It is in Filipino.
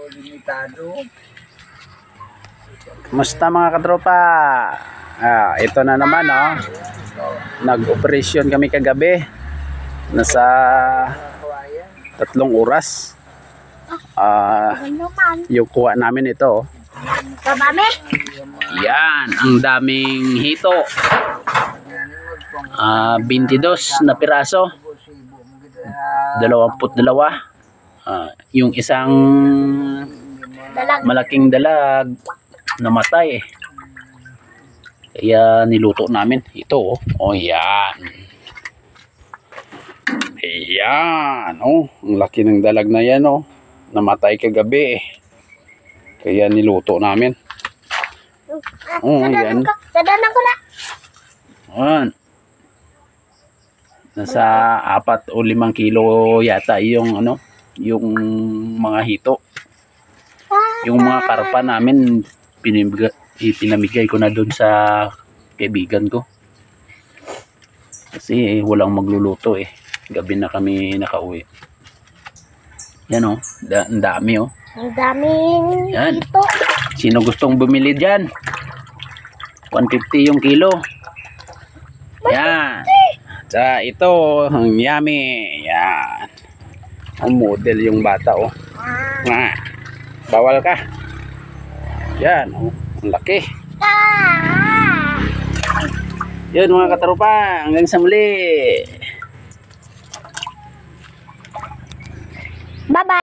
Limitado. Musta mga katropa? Ito na naman nag-operasyon kami kagabi. Nasa 3 oras. Yung kuha namin ito. Yan, ang daming hito. 22 na piraso. 22. Yung isang malaking dalag namatay. Kaya niluto namin ito. Yan. Ayan. Ang laki ng dalag na yan. Namatay kagabi. Kaya niluto namin. Yan. Sadanan ko na. Ayan. Nasa 4 o 5 kilo yata yung yung mga hito. Yung mga karpa namin pinamigay ko na doon sa kaibigan ko. Kasi walang magluluto Gabi na kami nakauwi. Yan ang dami Ang daming Yan. hito. Sino gustong bumili diyan? 150 yung kilo. Yan. Sa ito, ang yummy. Yan. Ang model yung bata bawal ka. Yan, ang laki. Yun mga katropa, hanggang sa muli.